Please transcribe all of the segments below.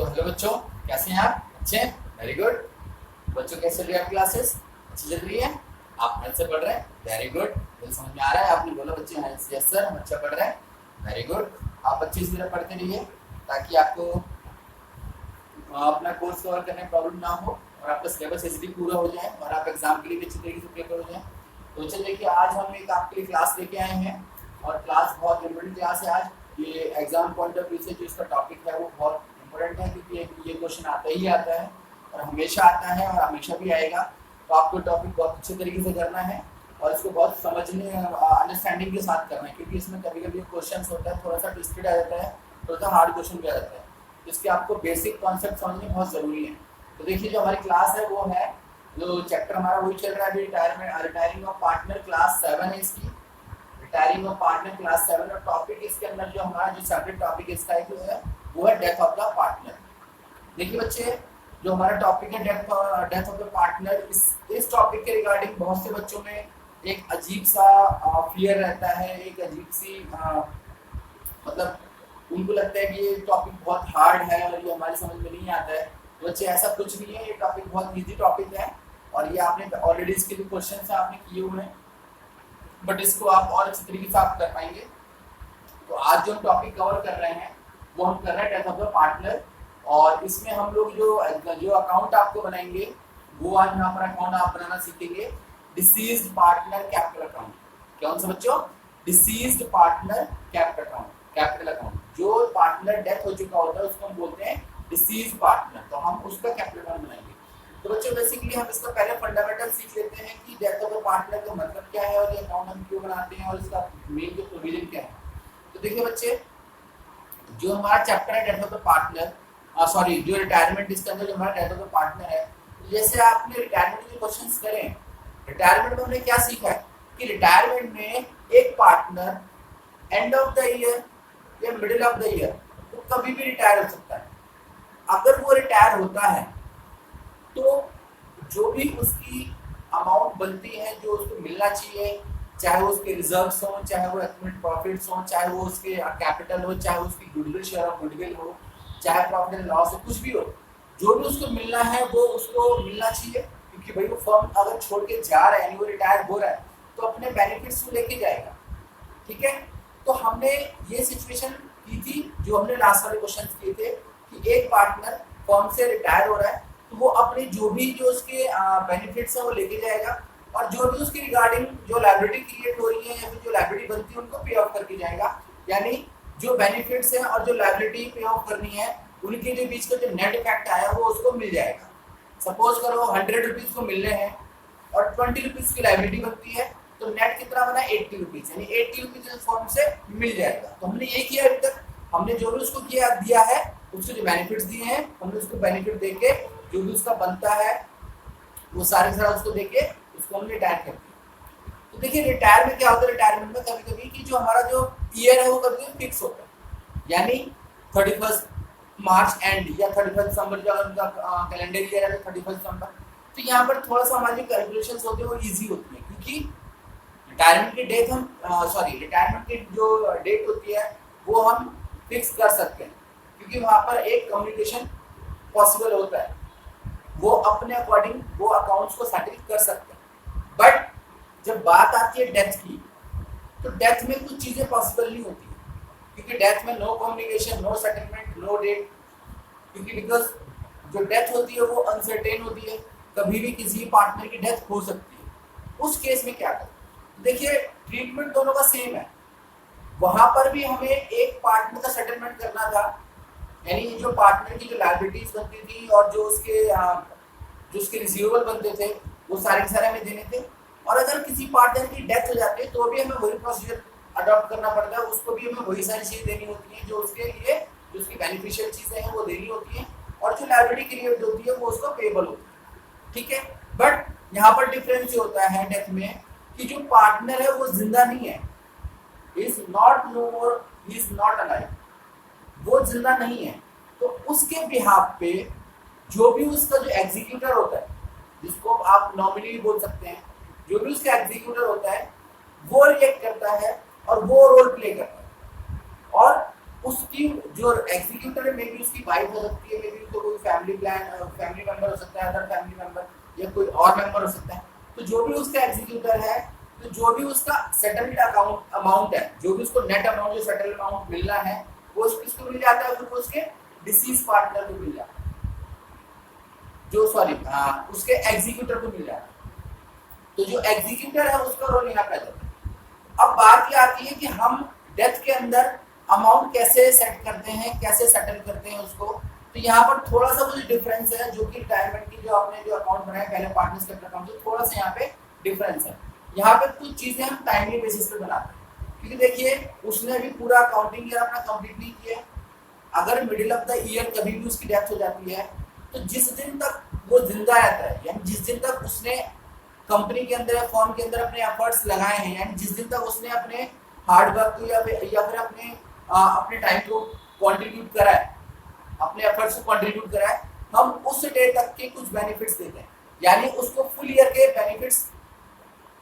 Hello बच्चों, कैसे हैं आप? अच्छे हैं? Very good. बच्चों कैसे चल रही है आपकी क्लासेस? अच्छी चल रही है? आप मन से पढ़ रहे हैं? Very good. मुझे समझ में आ रहा है, आपने बोला बच्चे यस सर हम अच्छा पढ़ रहे हैं। Very good. आप अच्छी तरह पढ़ते रहिए ताकि आपको अपना कोर्स कवर करने में प्रॉब्लम ना हो और आपका सिलेबस इजीली पूरा हो जाए और आप एग्जाम के लिए भी अच्छी तरीके से प्रिपेयर हो जाए। तो चलिए कि आज हम एक आपके लिए क्लास लेके आए हैं और क्लास बहुत इम्पोर्टेंट क्लास है आज। ये एग्जाम पॉइंट ऑफ व्यू से जो इसका टॉपिक है वो बहुत इम्पोर्टेंट है क्योंकि ये क्वेश्चन आता ही आता है और हमेशा आता है और हमेशा भी आएगा। तो आपको टॉपिक बहुत अच्छे तरीके से करना है और इसको बहुत समझने अंडरस्टैंडिंग के साथ करना है क्योंकि इसमें कभी कभी क्वेश्चन होता है थोड़ा सा ट्विस्टेड आ जाता है, थोड़ा सा हार्ड क्वेश्चन भी आ जाता है। इसके आपको बेसिक कॉन्सेप्ट समझने बहुत ज़रूरी है। तो देखिए जो हमारी क्लास है वो है, जो चैप्टर हमारा वही चल रहा है अभी, रिटायरिंग ऑफ पार्टनर क्लास 7 है इसकी, रिटायरिंग ऑफ पार्टनर क्लास 7। और टॉपिक इसके अंदर जो हमारा जो सेपरेट टॉपिक इसका जो है वो है डेथ ऑफ द पार्टनर। देखिए बच्चे, जो हमारा टॉपिक है डेथ ऑफ द पार्टनर, इस टॉपिक के रिगार्डिंग बहुत से बच्चों में एक अजीब सा फियर रहता है, एक अजीब सी मतलब उनको लगता है कि ये टॉपिक बहुत हार्ड है और ये हमारी समझ में नहीं आता है। तो बच्चे ऐसा कुछ नहीं है, ये टॉपिक बहुत इजी टॉपिक है और ये आपने ऑलरेडी इसके भी क्वेश्चन आपने किए हुए हैं, बट इसको आप और अच्छी तरीके से आप कर पाएंगे। तो आज जो हम टॉपिक कवर कर रहे हैं वो हम कर रहे हैं डेथ ऑफ द पार्टनर और इसमें हम लोग जो अकाउंट आपको बनाएंगे वो आज यहाँ पर अकाउंट आप बनाना सीखेंगे, डिसीज्ड पार्टनर कैपिटल अकाउंट। कौन सा बच्चों? Deceased partner capital account. जो पार्टनर डेथ हो चुका होता है उसको हम बोलते हैं डिसीज्ड पार्टनर, तो हम उसका कैपिटल अकाउंट बनाएंगे। तो बच्चों बेसिकली हम इसका पहले फंडामेंटल सीख लेते हैं कि डेथ ऑफ द पार्टनर का मतलब क्या है और ये अकाउंट हम क्यों बनाते हैं और इसका मेन जो प्रोविजन क्या है। तो देखिए बच्चे, जो हमारा चैप्टर है death of the partner, sorry जो रिटायरमेंट, इसके अंदर जो हमारा डेथ ऑफ द पार्टनर है, जैसे आपने रिटायरमेंट के क्वेश्चंस करें, रिटायरमेंट में हमने क्या सीखा है कि रिटायरमेंट में एक partner end of the year या मिडिल ऑफ द ईयर तो कभी भी रिटायर हो सकता है। अगर वो रिटायर होता है तो जो भी उसकी अमाउंट बनती है, जो उसको मिलना चाहिए, चाहे वो उसके रिजर्व्स हो, चाहे वो एस्टिमेटेड प्रॉफिट्स हो, चाहे वो उसके कैपिटल हो, चाहे उसकी गुडविल, शेयर ऑफ गुडविल हो, चाहे प्रॉफिट एंड लॉस हो, कुछ भी हो, जो भी उसको मिलना है वो उसको मिलना चाहिए क्योंकि भाई वो फर्म अगर छोड़ के जा रहा है यानी वो रिटायर हो रहा है तो अपने बेनिफिट्स को लेके जाएगा। ठीक है, तो हमने ये सिचुएशन की थी जो हमने लास्ट वाले क्वेश्चन किए थे कि एक पार्टनर फर्म से रिटायर हो रहा है तो वो अपने जो उसके बेनिफिट्स है वो लेके जाएगा और जो भी उसकी रिगार्डिंग जो लायबिलिटी क्रिएट हो रही है या फिर जो लायबिलिटी बनती है उनको पे ऑफ करके जाएगा। यानी जो बेनिफिट्स है और जो लायबिलिटी पे ऑफ करनी है उनके जो बीच का जो नेट इफेक्ट आया वो उसको मिल जाएगा। सपोज करो 100 रुपीज को मिलने हैं और 20 रुपीज की लायबिलिटी बनती है तो नेट कितना बना? 80 रुपीज, यानी 80 रुपीज फॉर्म से मिल जाएगा। तो हमने ये किया अभी तक, हमने जो भी उसको किया दिया है उसको जो बेनिफिट्स दिए हैं हमने उसको बेनिफिट देके जो भी उसका बनता है वो सारे सारा उसको देके उसको हमने रिटायर कर दिया। तो देखिए रिटायर में क्या होता है, रिटायरमेंट में कभी कभी कि जो हमारा जो ईयर है वो कभी कभी फिक्स होता है, यानी 31 मार्च एंड या 31 दिसंबर जो उनका कैलेंडर ईयर है 31 दिसंबर। तो यहाँ पर थोड़ा सा हमारी कैलकुलेशंस होती है वो ईजी होती है क्योंकि रिटायरमेंट की डेट हम रिटायरमेंट की जो डेट होती है वो हम फिक्स कर सकते हैं क्योंकि वहाँ पर एक कम्युनिकेशन पॉसिबल होता है, वो अपने अकॉर्डिंग वो अकाउंट्स को सेटल कर सकते हैं। बट जब बात आती है डेथ की तो डेथ में कुछ चीज़ें पॉसिबल नहीं होती क्योंकि डेथ में no communication, no settlement, no date, क्योंकि बिकॉज जो डेथ होती है वो अनसर्टेन होती है, कभी भी किसी पार्टनर की डेथ हो सकती है। उस केस में क्या करें? देखिए ट्रीटमेंट दोनों का सेम है, वहां पर भी हमें एक पार्टनर का सेटलमेंट करना था, यानी जो पार्टनर की जो लायबिलिटीज बनती थी और जो उसके रिसीवेबल बनते थे वो सारे हमें देने थे। और अगर किसी पार्टनर की डेथ हो जाती है तो भी हमें वही प्रोसीजर अडॉप्ट करना पड़ता है, उसको भी हमें वही सारी चीजें देनी होती हैं जो उसके लिए जो उसकी बेनिफिशियल चीजें हैं वो देनी होती हैं और जो लायबिलिटी क्रिएट होती है वो उसको पेएबल होती है। ठीक है, बट यहाँ पर डिफरेंस ये होता है डेथ में कि जो पार्टनर है वो जिंदा नहीं है, is not know more, he is not alive, वो जिंदा नहीं है। तो उसके बिहाफ पे जो भी उसका जो एग्जीक्यूटर होता है, जिसको आप नॉमिनी भी बोल सकते हैं, जो भी उसका एग्जीक्यूटर होता है वो रिएक्ट करता है और वो रोल प्ले करता है और उसकी जो एग्जीक्यूटर है, मे बी उसकी वाइफ हो सकती है, मे बी तो कोई फैमिली मेंबर हो सकता है, अदर फैमिली मेंबर या कोई और मेंबर हो सकता है। तो जो भी उसका एग्जीक्यूटर है, तो जो भी उसका सेटल्ड अकाउंट अमाउंट है, जो भी उसको नेट अमाउंट जो सेटल अमाउंट मिलना है, वो किसको मिल जाता है, फिर वो उसके डिसीज पार्टनर को मिल जाता है, जो उसके एग्जीक्यूटर को मिल जाता है। तो जो एग्जीक्यूटर है उसका रोल यहाँ पे आता है। अब बात ये आती है कि हम डेथ के अंदर अमाउंट कैसे सेट करते हैं, कैसे सेटल करते हैं उसको। तो यहाँ पर थोड़ा सा कुछ डिफरेंस है, जो कि रिटायरमेंट की जो आपने जो अकाउंट बनाया पहले पार्टनर्स के अकाउंट से थोड़ा सा यहाँ पे डिफरेंस है। यहाँ पे कुछ चीजें हम टाइमली बेसिस पे बनाते हैं, क्योंकि देखिए उसने अभी पूरा अकाउंटिंग ईयर अपना कंप्लीट नहीं किया। अगर मिडिल ऑफ द ईयर कभी भी उसकी डेथ हो जाती है, तो जिस दिन तक वो जिंदा रहता है, यानी जिस दिन तक उसने कंपनी के अंदर या फॉर्म के अंदर अपने एफर्ट्स लगाए हैं, यानी जिस दिन तक उसने अपने हार्ड वर्क को या फिर अपने टाइम को कंट्रीब्यूट करा है, अपने एफर्ट्स को कंट्रीब्यूट करा है, हम उस डे तक के कुछ बेनिफिट्स देते हैं। यानी उसको फुल ईयर के बेनिफिट्स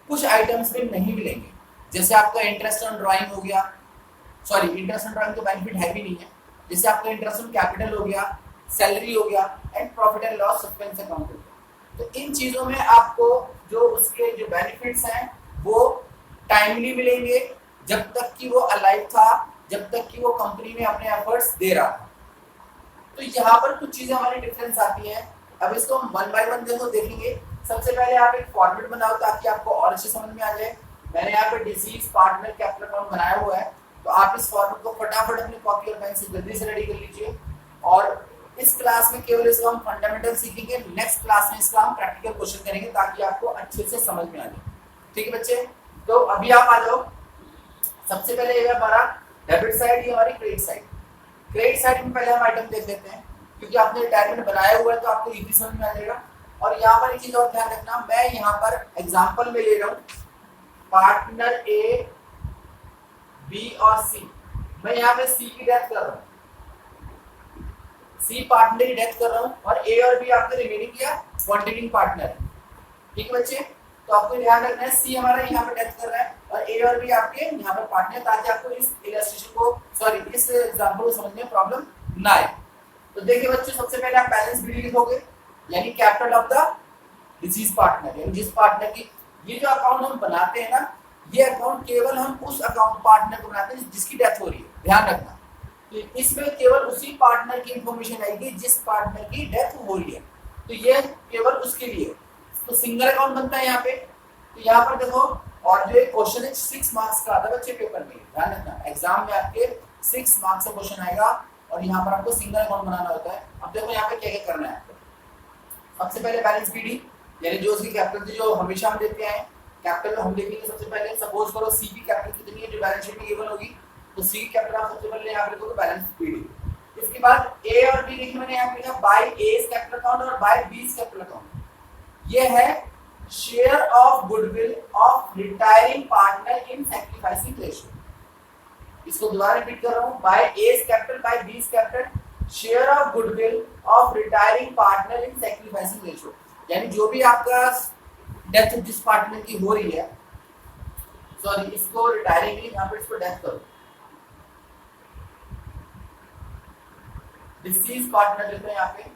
कुछ आइटम्स में नहीं मिलेंगे। जैसे आपका इंटरेस्ट ऑन ड्राइंग हो गया, इंटरेस्ट ऑन ड्राइंग तो बेनिफिट है भी नहीं है। जैसे आपका इंटरेस्ट ऑन कैपिटल हो गया, सैलरी हो गया, and profit and loss suspense account हो गया। तो इन चीजों में आपको जो उसके जो बेनिफिट्स हैं वो टाइमली मिलेंगे, जब तक कि वो अलाइव था, जब तक कि वो कंपनी में अपने एफर्ट्स दे रहा था। तो यहाँ पर कुछ चीजें हमारी डिफरेंस आती है। अब इसको हम वन बाय वन देखेंगे। सबसे पहले आप एक फॉर्मेट बनाओ ताकि आपको और अच्छे समझ में आ जाए। मैंने यहाँ पे डिसीज पार्टनर कैपिटल अकाउंट बनाया हुआ है, तो आप इस फॉर्मेट को फटाफट अपनी कॉपी और पेन से जल्दी से रेडी कर लीजिए। और इस क्लास में केवल इसका हम फंडामेंटल सीखेंगे, नेक्स्ट क्लास में इसका हम प्रैक्टिकल क्वेश्चन करेंगे ताकि आपको अच्छे से समझ में आ जाए। ठीक है बच्चे, तो अभी आप आ जाओ। सबसे पहले ये हमारा डेबिट साइड, ये हमारी क्रेडिट साइड। क्रेडिट साइड में पहले हम आइटम देख लेते हैं, क्योंकि आपने रिटायरमेंट बनाया हुआ है तो आपको इजी समझ में आ जाएगा। और यहाँ पर एक चीज और ध्यान रखना, मैं यहाँ पर एग्जांपल में ले रहा हूँ पार्टनर ए, बी और सी। मैं यहाँ पे सी की डेथ कर रहा हूँ, सी पार्टनर की डेथ कर रहा हूँ, और ए और बी आपके रिमेनिंग या कंटिन्यूइंग पार्टनर है। ठीक है बच्चे, तो आपको ध्यान रखना है सी हमारा यहाँ पे डेथ कर रहा है और ए और बी आपके यहाँ पे पार्टनर, ताकि आपको इस इलस्ट्रेशन को इस एग्जांपल को समझने में प्रॉब्लम ना आए। तो देखिए बच्चों, सबसे पहले आप बैलेंस शीट लिखोगे, यानी capital of the disease partner, यानी जिस पार्टनर की ये जो अकाउंट हम बनाते हैं ना, ये अकाउंट केवल हम उस अकाउंट पार्टनर को बनाते हैं जिसकी डेथ हो रही है। ध्यान रखना, तो इसमें केवल उसी पार्टनर की इंफॉर्मेशन आएगी जिस पार्टनर की डेथ हो रही है, तो ये केवल उसके लिए। तो सिंगल अकाउंट बनता है यहाँ पे। तो यहाँ पर देखो, और जो एक क्वेश्चन है 6 मार्क्स का आता है बच्चे पेपर में, ध्यान रखना एग्जाम में आपके 6 मार्क्स का क्वेश्चन आएगा और यहाँ पर आपको सिंगल अकाउंट बनाना होता है। अब देखो यहाँ पे क्या क्या करना है आपको। सबसे पहले बैलेंस पीडी, यानी जो उसकी कैपिटल थी जो हमेशा हम देते हैं, कैपिटल हम देखेंगे। सबसे पहले सपोज करो सी की कैपिटल कितनी है जो बैलेंस शीट में गिवन होगी, तो सी की कैपिटल आप सबसे पहले यहाँ पे लिखोगे बैलेंस पीडी। इसके बाद ए और बी देखिए, मैंने यहाँ पे लिखा बाय ए's कैपिटल अकाउंट और बाय बी's कैपिटल अकाउंट। ये है share of goodwill of retiring partner in sacrificing ratio. इसको दोबारा रिपीट कर रहा हूँ, by A's capital by B's capital share of goodwill of retiring partner in sacrificing ratio. यानी जो भी आपका डेथ जिस पार्टनर की हो रही है, इसको रिटायरिंग नहीं, यहाँ पर इसको डेथ करो, डिसीज पार्टनर लिख रहे हैं यहाँ पे,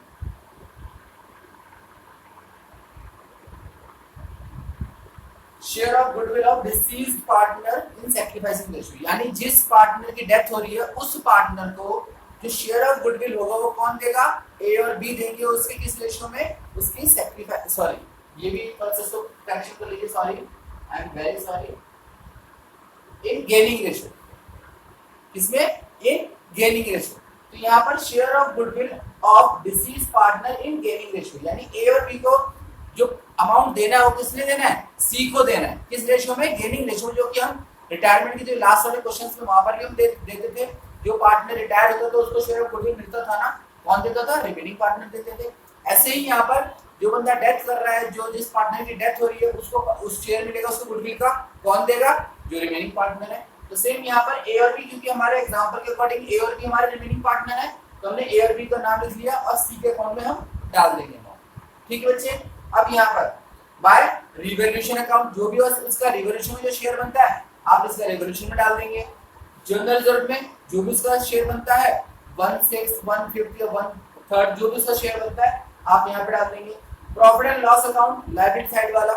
share of goodwill of deceased partner in sacrificing ratio. यानी जिस पार्टनर की डेथ हो रही है उस पार्टनर को जो शेयर ऑफ गुडविल होगा वो कौन देगा, ए और बी देंगे। उसके किस रेशियो में, उसकी सैक्रिफाइस, ये भी प्रोसेस को करेक्शन कर लीजिए, I am very sorry, in gaining ratio. किसमें, इन गेनिंग रेशियो। तो यहाँ पर share of goodwill of disease partner in gaining ratio, यानी ए और बी को जो अमाउंट देना है वो किसने देना है, सी को देना है। किस रेशियो में, गेनिंग रेशियो, जो कि हम रिटायरमेंट के जो लास्ट वाले क्वेश्चंस में वहां पर भी हम देते थे। जो पार्टनर रिटायर होता था उसको शेयर ऑफ गुडविल मिलता था ना, कौन देता था, रिमेनिंग पार्टनर देते थे। ऐसे ही यहाँ पर जो बंदा डेथ कर रहा है, जो जिस पार्टनर की डेथ हो रही है उसको उस शेयर मिलेगा, उसको गुडविल का कौन देगा, जो रिमेनिंग पार्टनर है। तो सेम यहाँ पर ए और बी, क्योंकि हमारे एग्जांपल के अकॉर्डिंग ए और बी हमारे रिमेनिंग पार्टनर है, तो हमने ए और बी का नाम लिख लिया और सी के अकाउंट में हम डाल देंगे। ठीक है बच्चे, अब यहाँ पर बाय रिवैल्यूएशन अकाउंट, जो भी उसका रिवैल्यूएशन में जो शेयर बनता है आप इसका रिवैल्यूएशन में डाल देंगे। जनरल रिजर्व में जो भी उसका शेयर बनता है 1/6, 1/5 या 1/3 जो भी उसका शेयर बनता है आप यहाँ पे डाल देंगे। Profit and loss account liability side वाला,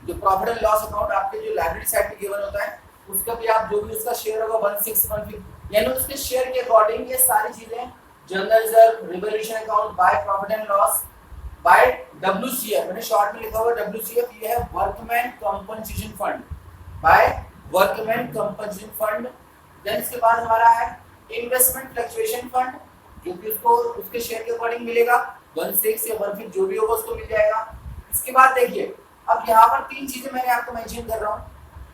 जो प्रॉफिट एंड लॉस अकाउंट आपके जो लायबिलिटी साइड पे गिवन होता है उसका भी आप जो भी उसका शेयर होगा 1/6, 1/5 यानी उसके शेयर के अकॉर्डिंग ये सारी चीजें general reserve, revaluation account, by profit and loss, by WCF, मैंने शॉर्ट में लिखा हुआ WCF, ये है workman compensation fund, by workman compensation fund. Then इसके बाद हमारा है इन्वेस्टमेंट फ्लक्चुएशन फंड, जो कि उसको उसके शेयर के अकॉर्डिंग मिलेगा 1/6 या 1/5 जो भी होगा उसको मिल जाएगा। इसके बाद देखिए अब यहाँ पर तीन चीजें मैंने आपको मेंशन कर रहा हूँ,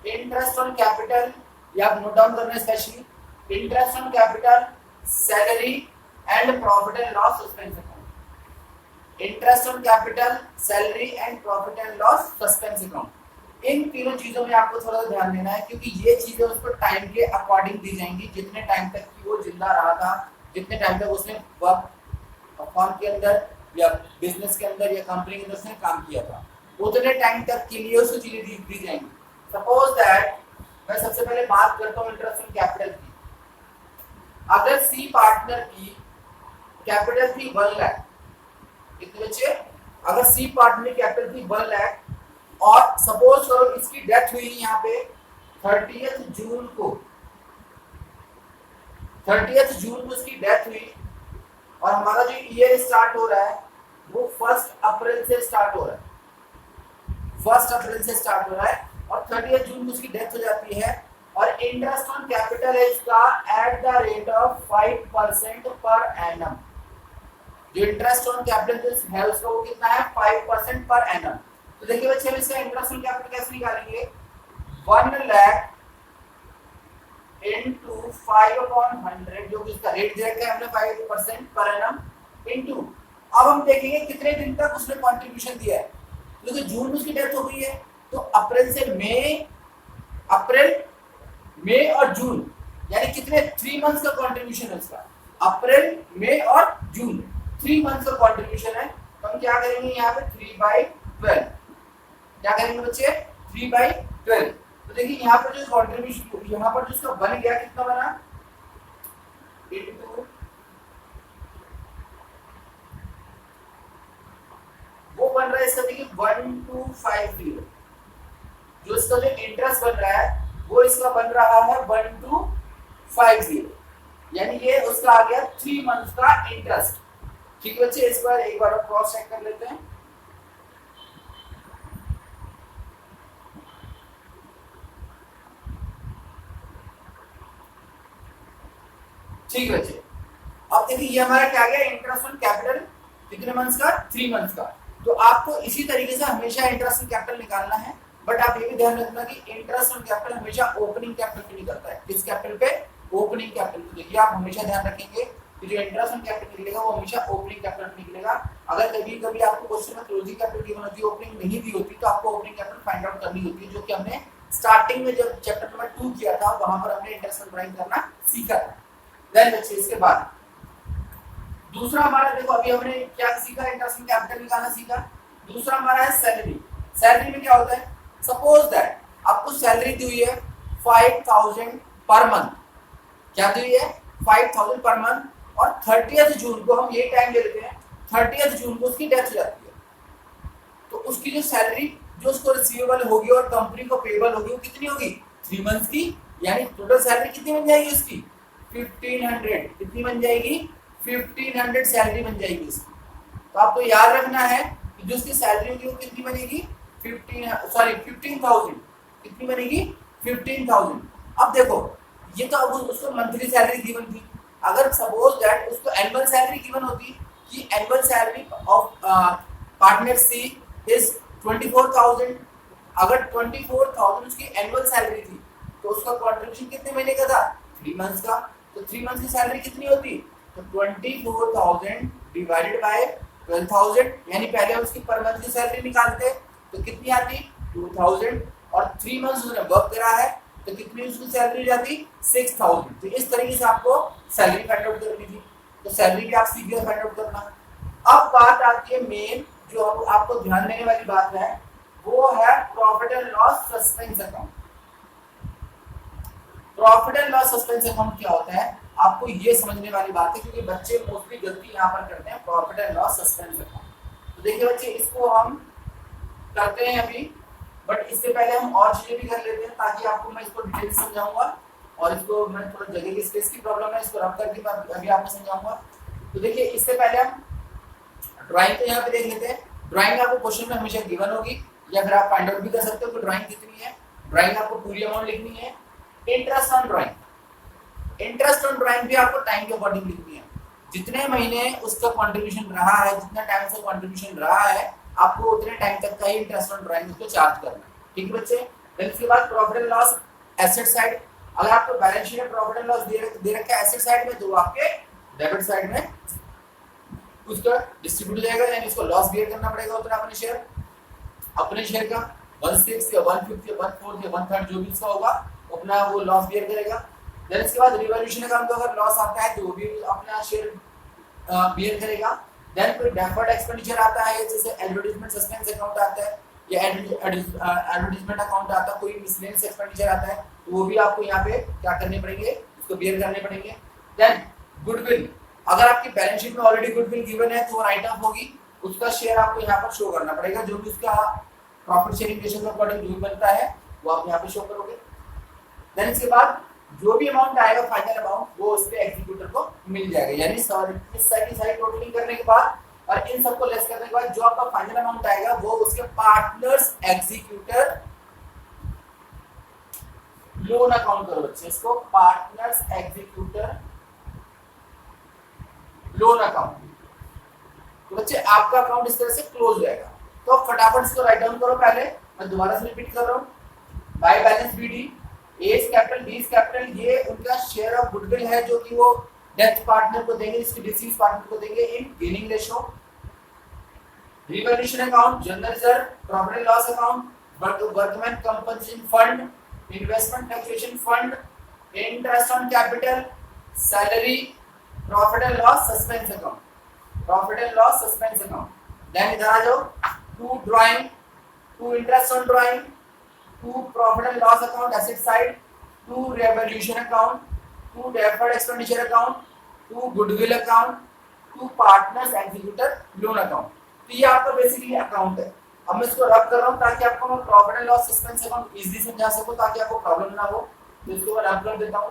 इंटरेस्ट ऑन कैपिटल, या आप नोट डाउन करना है specially, interest on capital, salary and profit and loss suspense account. Interest on capital, salary and profit and loss suspense account, इन तीनों चीजों में आपको थोड़ा सा ध्यान देना है क्योंकि ये चीजें उसको टाइम के अकॉर्डिंग दी जाएंगी, जितने टाइम तक कि वो जिंदा रहा था, जितने टाइम तक उसने वर्क फर्म के अंदर या बिजनेस के अंदर या कंपनी के अंदर उसने काम किया था, उतने टाइम तक के लिए उसको चीजें दी जाएंगी। सपोज दैट मैं सबसे पहले बात करता हूँ इंटरेस्ट ऑन कैपिटल की। अगर सी पार्टनर की कैपिटल थी 1 लाख, कितने बच्चे, अगर सी पार्टनर की कैपिटल थी 1 लाख और सपोज करो इसकी डेथ हुई यहाँ पे 30th जून को, 30th जून को उसकी डेथ हुई और हमारा जो ईयर स्टार्ट हो रहा है वो 1 अप्रैल से स्टार्ट हो रहा है, 1 अप्रैल से स्टार्ट हो रहा है और 30th जून को उसकी डेथ हो जाती है और इंटरेस्ट ऑन कैपिटल है इसका at the rate of 5% per annum. जो इंटरेस्ट ऑन कैपिटल है उसका वो कितना है 5% पर एनम। तो देखिए बच्चे हम इसका इंटरेस्ट ऑन कैपिटल कैसे निकालेंगे, 1 लाख इनटू 5/100 जो कि इसका रेट दे रखा है हमने 5% पर एनम इनटू, अब हम देखेंगे कितने दिन तक उसने कंट्रीब्यूशन दिया है, क्योंकि जून में उसकी डेथ हो गई है तो अप्रैल से मई और जून यानी कितने 3 मंथ्स का कंट्रीब्यूशन है उसका, अप्रैल मई और जून 3 मंथ्स का कंट्रीब्यूशन है। तो हम क्या करेंगे यहाँ पे 3/12, क्या करेंगे बच्चे 3/12। तो देखिए यहाँ पर जो कंट्रीब्यूशन यहाँ पर जो उसका बन गया कितना बना, इनटू वो बन रहा है इसका देखिए 1250, जो इसका जो इंटरेस्ट बन रहा है वो इसका बन रहा है 1250, यानी ये उसका आ गया 3 मंथ्स का इंटरेस्ट। ठीक है बच्चे, इस बार एक बार क्रॉस चेक कर लेते हैं। ठीक है बच्चे, अब देखिए ये हमारा क्या गया इंटरेस्ट ऑन कैपिटल कितने मंथ्स का, 3 मंथ्स का। तो आपको इसी तरीके से हमेशा इंटरेस्ट ऑन कैपिटल निकालना है, बट आप ये भी ध्यान रखना कि इंटरेस्ट ऑन कैपिटल हमेशा ओपनिंग कैपिटल पे निकलता है, किस कैपिटल पे, ओपनिंग कैपिटल पे। देखिए आप हमेशा ध्यान रखेंगे कि जो इंटरेस्ट ऑन कैपिटल निकलेगा वो हमेशा ओपनिंग कैपिटल पे निकलेगा। अगर कभी कभी आपको क्वेश्चन में क्लोजिंग कैपिटल गिवन होती है, ओपनिंग नहीं दी होती, तो आपको ओपनिंग कैपिटल फाइंड आउट करनी होती है, जो कि हमने स्टार्टिंग में जब चैप्टर नंबर 2 किया था वहां पर हमने इंटरेस्ट ड्राइंग करना सीखा था। देन बच्चे इसके बाद दूसरा हमारा देखो अभी हमने क्या सीखा, इंटरेस्ट ऑन कैपिटल निकालना सीखा। दूसरा हमारा है सैलरी। सैलरी में क्या होता है, सपोज दैट आपको सैलरी दी हुई है 5000 पर मंथ, क्या दी हुई है 5000 पर मंथ और 30th जून को हम ये टाइम ले लेते हैं, 30th जून को उसकी डेथ हो जाती है, तो उसकी जो सैलरी जो उसको रिसीवेबल होगी और कंपनी को पेबल होगी वो कितनी होगी 3 मंथ्स की, यानी टोटल सैलरी कितनी बन जाएगी उसकी 1500, कितनी बन जाएगी 1500 सैलरी बन जाएगी उसकी। तो आपको याद रखना है कि जो उसकी सैलरी होगी वो कितनी बनेगी 15,000, कितनी बनेगी 15,000। अब देखो ये तो अब उसको मंथली सैलरी गिवन थी, अगर सपोज दैट उसको एनुअल सैलरी गिवन होती कि annual salary of partner C is 24,000, अगर 24,000 उसकी एनुअल सैलरी थी तो उसका कंट्रीब्यूशन कितने महीने का था 3 मंथ्स का, तो 3 मंथ्स की सैलरी कितनी होती, तो 24,000 डिवाइडेड बाय 12,000, यानी पहले उसकी पर मंथ की सैलरी निकालते तो कितनी आती 2,000 और 3 मंथ्स उसने वर्क करा है तो कितनी उसकी सैलरी जाती 6,000। तो इस तरीके से आपको सैलरी फाइंड आउट करनी थी, तो सैलरी भी आप सीख गए फाइंड आउट करना। अब बात आती है मेन जो आपको ध्यान देने वाली बात है, वो है profit and loss suspense account. Profit and loss suspense account क्या होता है, आपको ये समझने वाली बात है, क्योंकि बच्चे मोस्टली गलती यहाँ पर करते हैं profit and loss suspense account. तो देखिए बच्चे, इसको हम करते हैं अभी, बट इससे पहले हम और चीजें भी कर लेते हैं ताकि आपको मैं इसको डिटेल से समझाऊंगा, और इसको मैं थोड़ा जगह की स्पेस की प्रॉब्लम है, इसको रब करके मैं अभी आपको समझाऊंगा। तो देखिए, इससे पहले हम ड्राइंग को यहाँ पे देख लेते हैं। ड्राइंग आपको क्वेश्चन में हमेशा गिवन होगी, या फिर आप फाइंड आउट भी कर सकते हो कि ड्राइंग कितनी है। ड्राइंग आपको पूरी अमाउंट लिखनी है। Interest on drawing, interest on drawing भी आपको टाइम के अकॉर्डिंग लिखनी है। जितने महीने उसका कंट्रीब्यूशन रहा है, जितना टाइम से कंट्रीब्यूशन रहा है, आपको उतने टाइम तक का ही इंटरेस्ट ऑन ड्राइंग उसको चार्ज करना है। ठीक है बच्चे। फिर इसके बाद profit and loss asset side, अगर आपको बैलेंस शीट में प्रॉफिट एंड लॉस दे रखा है एसेट साइड में, तो आपके डेबिट साइड में उसका डिस्ट्रीब्यूट हो जाएगा, यानी उसको लॉस बियर करना पड़ेगा उतना अपने शेयर का 1/6 या 1/5 या 1/4 या 1/3 जो भी इसका होगा अपना वो लॉस बियर करेगा। देन इसके बाद रिवैल्यूएशन अकाउंट का अगर लॉस आता है तो वो भी अपना शेयर बियर करेगा। देन कोई डेफर्ड एक्सपेंडिचर आता है, जैसे एडवर्टाइजमेंट सस्पेंस अकाउंट आता है या एडवर्टाइजमेंट अकाउंट आता है, कोई मिसलेनियस एक्सपेंडिचर आता है, तो वो भी आपको यहाँ पे क्या करने पड़ेंगे, उसको बियर करने पड़ेंगे। देन गुडविल, अगर आपकी बैलेंस शीट में ऑलरेडी गुडविल गिवन है तो वो राइट ऑफ होगी, उसका शेयर आपको यहाँ पर शो करना पड़ेगा, जो भी उसका प्रॉफिट शेयरिंग रेशियो के अकॉर्डिंग जो बनता है वो आप यहाँ पे शो करोगे। देन इसके बाद जो भी अमाउंट आएगा फाइनल अमाउंट वो उस पे एग्जीक्यूटर को मिल जाएगा, यानी इस साइड की सारी टोटलिंग करने के बाद और इन सबको लेस करने के बाद जो आपका फाइनल अमाउंट आएगा वो उसके पार्टनर्स एग्जीक्यूटर लोन अकाउंट करो बच्चे, इसको पार्टनर्स एग्जीक्यूटर लोन अकाउंट। तो बच्चे आपका अकाउंट इस तरह से क्लोज हो जाएगा। तो फटाफट इसको राइट डाउन करो। पहले मैं दोबारा से रिपीट कर रहा हूं। By balance BD, S capital B capital, ये उनका शेयर ऑफ गुडविल है जो कि वो डेथ पार्टनर को देंगे, इसके डिसीज पार्टनर को देंगे in gaining ratio. Revaluation account, general reserve, profit and loss account, workman compensation fund, investment taxation fund, interest on capital, salary, profit and loss suspense account, profit and loss suspense account. Then इधर आ जाओ, to drawing, to interest on drawing, to profit and loss account asset side, to revaluation account, to deferred expenditure account, to goodwill account, to partners executor loan account. तो ये आपका basically account है। अब मैं इसको रब कर रहा हूं ताकि आपको मैं profit and loss suspense account easily समझा सकूं, ताकि आपको प्रॉब्लम ना हो। तो इसको मैं रब कर देता हूं।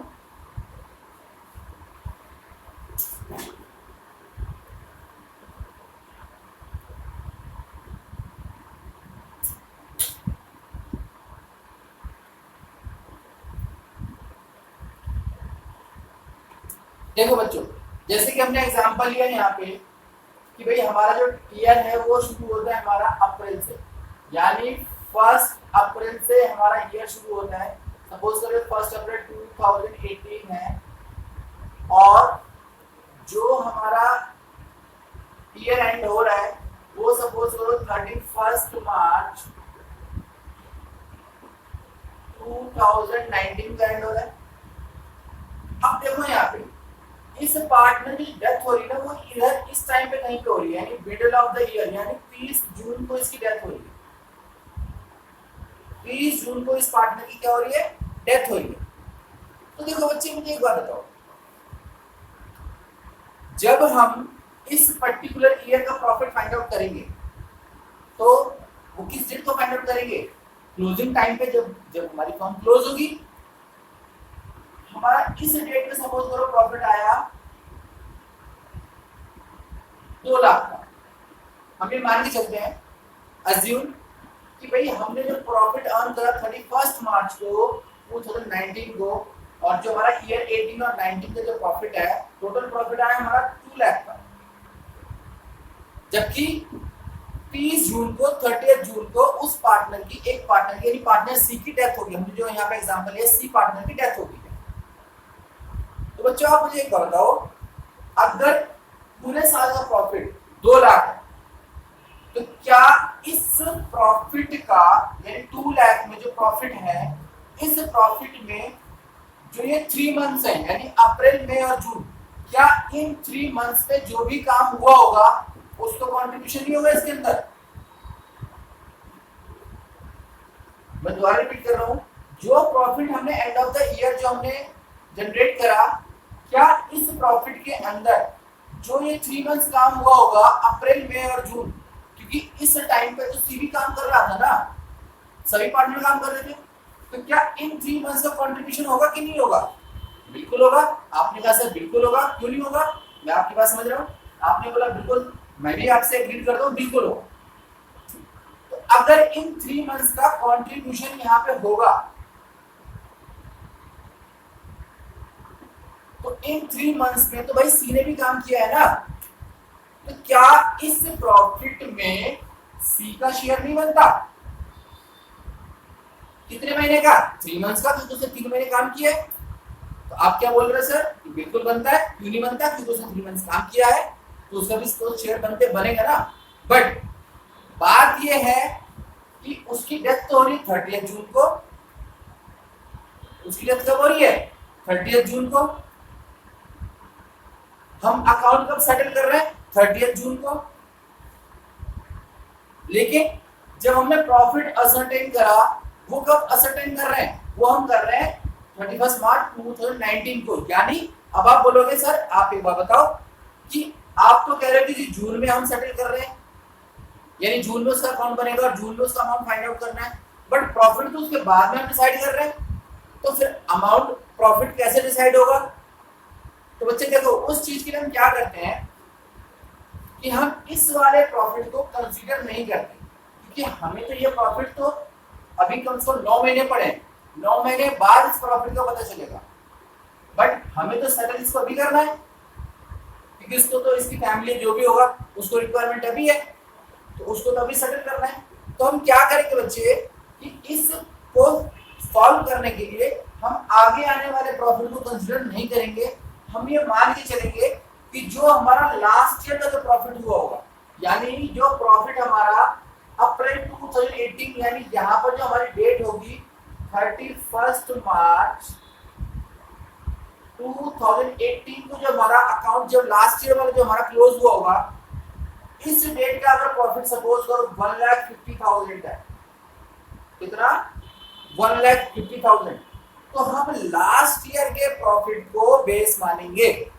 देखो बच्चों, जैसे कि हमने एग्जांपल लिया यहाँ पे कि भाई हमारा जो ईयर है वो शुरू होता है हमारा अप्रैल से, यानी 1 अप्रैल से हमारा ईयर शुरू होता है। सपोज करो 1 अप्रैल 2018 है, और जो हमारा ईयर एंड हो रहा है वो सपोज करो 31 मार्च 2019 का एंड हो रहा है। अब देखो यहाँ पे इस पार्टनर की डेथ हो रही है ना, वो इधर इस टाइम पे कहीं पे हो रही है, यानी मिडिल ऑफ द ईयर, यानी 30 जून को इसकी डेथ हो रही है। 30 जून को इस पार्टनर की क्या हो रही है, डेथ हो रही है। तो देखो बच्चे, मुझे एक बात बताओ, जब हम इस पर्टिकुलर ईयर का प्रॉफिट फाइंड आउट करेंगे तो वो किस डेट को फाइंड आउट करेंगे, क्लोजिंग टाइम पे, जब हमारी फर्म क्लोज होगी। हमारा इस डेट में सपोज करो प्रॉफिट आया 2 लाख का। हम ये मान के चलते हैं, अज्यूम कि भाई हमने जो प्रॉफिट अर्न करा 31 मार्च को 2019 को, और जो हमारा ईयर 18 और 19 का जो प्रॉफिट है, टोटल प्रॉफिट आया हमारा 2 लाख का। जबकि 30 जून को 30 जून को उस पार्टनर की, एक पार्टनर की, यानी पार्टनर सी की डेथ होगी। हमने जो यहाँ पे एग्जांपल है, सी पार्टनर की डेथ होगी। तो बच्चों आप मुझे एक बताओ, अगर पूरे साल का प्रॉफिट 2 लाख है, तो क्या इस प्रॉफिट का, यानी 2 लाख में जो प्रॉफिट है, इस प्रॉफिट में जो ये 3 मंथ्स हैं, यानी अप्रैल, मई और जून, क्या इन 3 मंथ्स में जो भी काम हुआ होगा उसको कंट्रीब्यूशन नहीं होगा इसके अंदर? मैं दोबारा रिपीट कर रहा हूं, जो प्रॉफिट हमने एंड ऑफ द ईयर जो हमने जनरेट करा, क्या इस प्रॉफिट के अंदर जो ये 3 मंथ्स काम हुआ होगा अप्रैल मई और जून, क्योंकि इस टाइम पे तो सीबी काम कर रहा था ना, सभी पार्टनर काम कर रहे थे, तो क्या इन 3 मंथ्स का कंट्रीब्यूशन होगा कि नहीं होगा? बिल्कुल होगा। आपने कहा सर बिल्कुल होगा, क्यों नहीं होगा? मैं आपकी बात समझ रहा हूँ, आपने बोला बिल्कुल, मैं भी आपसे एग्री करता हूँ, बिल्कुल होगा। तो अगर इन 3 मंथ्स का कंट्रीब्यूशन यहाँ पे होगा, तो इन 3 मंथ्स में तो भाई सी ने भी काम किया है ना, तो क्या इस प्रॉफिट में सी का शेयर नहीं बनता? कितने महीने का? 3 मंथ्स का, क्योंकि उसने 3 महीने काम किया है। तो आप क्या बोल रहे हैं सर? बिल्कुल बनता है। क्यों नहीं बनता? क्योंकि उसने 3 मंथ्स काम किया है, तो उसका भी तो शेयर बनेगा ना। बट बात यह है कि उसकी डेथ तो हो रही है 30 जून को। उसकी डेथ कब हो रही है? 30 जून को। हम अकाउंट कब सेटल कर रहे हैं? 30 जून को। लेकिन जब हमने प्रॉफिट असरटेन करा, वो कब असरटेन कर रहे हैं? वो हम कर रहे हैं 31 मार्च 2019 को। यानी अब आप बोलोगे सर आप एक बात बताओ कि आप तो कह रहे हो कि जून में हम सेटल कर रहे हैं, यानी जून में उसका अकाउंट बनेगा और जून में उसका अमाउंट फाइंड आउट करना है, बट प्रॉफिट तो उसके बाद में हम डिसाइड कर रहे हैं, तो फिर अमाउंट प्रॉफिट कैसे डिसाइड होगा? तो बच्चे देखो, उस चीज के लिए हम क्या करते हैं कि हम इस वाले प्रॉफिट को कंसीडर नहीं करते, क्योंकि हमें तो ये प्रॉफिट तो अभी कम से कम 9 महीने पड़े, 9 महीने बाद इस प्रॉफिट का पता चलेगा, बट हमें तो सेटल इसको अभी करना है, क्योंकि इसको तो इसकी फैमिली जो भी होगा उसको रिक्वायरमेंट अभी है, तो उसको तो अभी सेटल करना है। तो हम क्या करेंगे बच्चे कि इसको सॉल्व करने के लिए हम आगे आने वाले प्रॉफिट को कंसीडर नहीं करेंगे। हम ये मान के चलेंगे कि जो हमारा लास्ट ईयर का जो प्रॉफिट हुआ होगा, यानी जो प्रॉफिट हमारा अप्रैल 2018, यानी यहाँ पर जो हमारी डेट होगी 31 मार्च 2018 को जो हमारा अकाउंट जब लास्ट ईयर वाला जो हमारा क्लोज हुआ होगा, इस डेट का अगर प्रॉफिट सपोज करो 1,50,000 है, कितना? 1,50,000, तो हम लास्ट ईयर के प्रॉफिट को बेस मानेंगे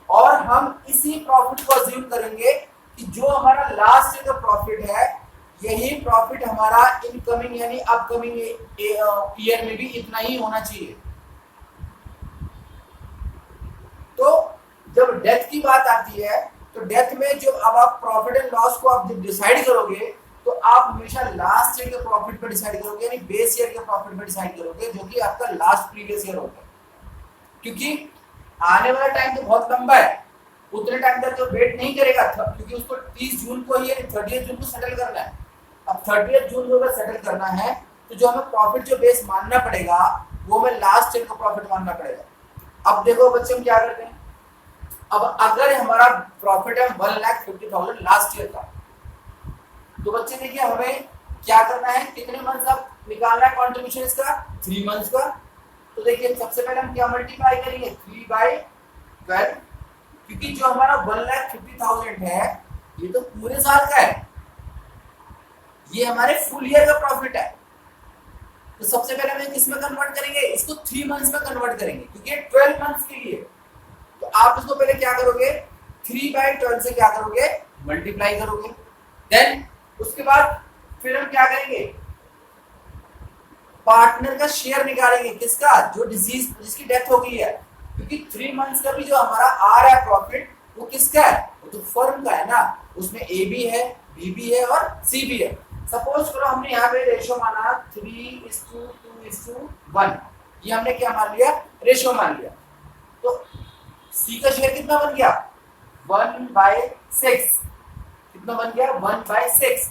और हम इसी प्रॉफिट को अज्यूम करेंगे कि जो हमारा लास्ट ईयर का प्रॉफिट है, यही प्रॉफिट हमारा इनकमिंग यानी अपकमिंग ईयर में भी इतना ही होना चाहिए। तो जब डेथ की बात आती है, तो डेथ में जब अब आप प्रॉफिट एंड लॉस को आप जब डिसाइड करोगे, तो आप हमेशा लास्ट ईयर के प्रॉफिट पर डिसाइड करोगे, यानी बेस ईयर के प्रॉफिट पर डिसाइड करोगे, जो कि आपका लास्ट प्रीवियस ईयर होगा, क्योंकि आने वाला टाइम तो बहुत लंबा है, उतने टाइम तक तो वेट नहीं करेगा, क्योंकि उसको 30 जून को ही 30 जून को सेटल करना है। अब 30 जून को अगर सेटल करना है, तो जो हमें प्रॉफिट जो बेस मानना पड़ेगा, वो हमें लास्ट ईयर का प्रॉफिट मानना पड़ेगा। अब देखो बच्चे हम क्या करते हैं, अब अगर हमारा प्रॉफिट है 1,50,000 लास्ट ईयर का, तो बच्चे देखिए हमें क्या करना है, कितने मंथ्स अब निकालना है कंट्रीब्यूशन इसका? 3 मंथ्स का। तो देखिए सबसे पहले हम क्या मल्टीप्लाई करेंगे? 3/12, क्योंकि जो हमारा 1,50,000 है ये तो पूरे साल का है, ये हमारे फुल ईयर का प्रॉफिट है। तो सबसे पहले हम किस में कन्वर्ट करेंगे? इसको 3 मंथ्स में कन्वर्ट करेंगे, क्योंकि 12 मंथ्स के लिए। तो आप इसको पहले क्या करोगे? 3/12 से क्या करोगे? मल्टीप्लाई करोगे। देन उसके बाद फिर हम क्या करेंगे? पार्टनर का शेयर निकालेंगे, किसका? जो डिसीज जिसकी डेथ हो गई है, क्योंकि 3 मंथ्स का भी जो हमारा आ रहा है प्रॉफिट, वो किसका है? वो तो फर्म का है ना, उसमें ए भी है, बी भी है और सी भी है। सपोज करो हमने यहाँ पे रेशियो माना 3:2:1, ये हमने क्या मान लिया? रेशियो मान लिया। तो सी का शेयर कितना बन गया? 1/6। कितना बन गया? 1/6।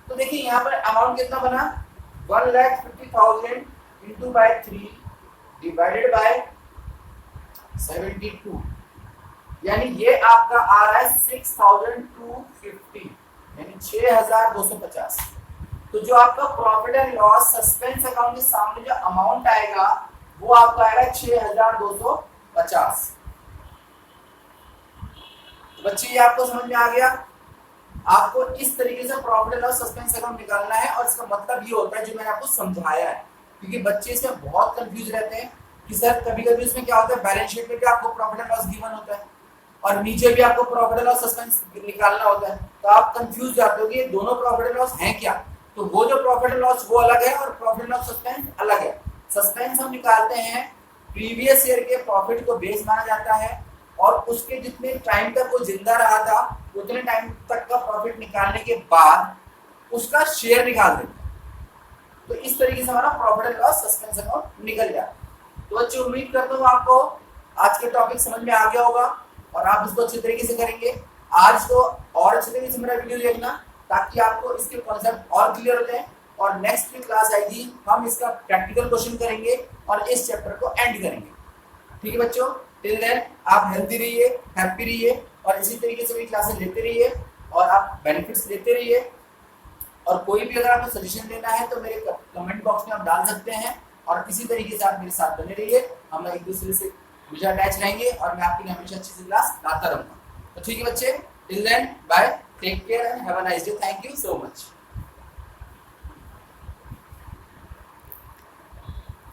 तो देखिए यहाँ पर अमाउंट कितना बना? 1,50,000 इंटू बाय 3 डिवाइडेड बाय 72, यानी ये आपका आ रहा है 6,250, यानी 6,250। तो जो आपका profit and loss suspense account के सामने जो अमाउंट आएगा, वो आपका आएगा 6,250। तो बच्चे ये आपको समझ में आ गया? आपको इस तरीके से profit and loss suspense account निकालना है, और इसका मतलब ये होता है जो मैंने आपको समझाया है क्योंकि बच्चे इसमें बहुत कंफ्यूज रहते हैं कि सर कभी कभी इसमें क्या होता है, बैलेंस शीट में भी आपको प्रॉफिट एंड लॉस गिवन होता है और नीचे भी आपको प्रॉफिट एंड लॉस सस्पेंस निकालना होता है, तो आप कंफ्यूज जाते हो कि ये दोनों प्रॉफिट एंड लॉस हैं क्या। तो वो जो प्रॉफिट एंड लॉस वो अलग है और प्रॉफिट एंड लॉस सस्पेंस अलग है। सस्पेंस हम निकालते हैं प्रीवियस ईयर के प्रॉफिट को बेस माना जाता है और उसके जितने टाइम तक वो जिंदा रहा था उतने टाइम तक का प्रॉफिट निकालने के बाद उसका शेयर निकाल देते हैं। तो इस तरीके से हमारा profit and loss suspense account निकल जाता है। तो बच्चे उम्मीद करता हूँ आपको आज के टॉपिक समझ में आ गया होगा और आप इसको अच्छे तरीके से करेंगे। आज तो और अच्छे तरीके से मेरा वीडियो देखना ताकि आपको इसके कॉन्सेप्ट और क्लियर हो जाए और नेक्स्ट की क्लास आएगी हम इसका प्रैक्टिकल क्वेश्चन करेंगे और इस चैप्टर को एंड करेंगे। ठीक है बच्चों, टिल देन आप हेल्दी रहिए, हैप्पी रहिए और इसी तरीके से भी क्लासेस लेते रहिए और आप बेनिफिट्स लेते रहिए। और कोई भी अगर आपको सजेशन देना है तो मेरे कमेंट बॉक्स में आप डाल सकते हैं और इसी तरीके से आप मेरे साथ बने रहिए। हम एक दूसरे से हमेशा अटैच रहेंगे और मैं आपके लिए हमेशा अच्छी से क्लास लाता रहूंगा। तो ठीक है बच्चे, till then bye, take care and have a nice day. Thank you so much.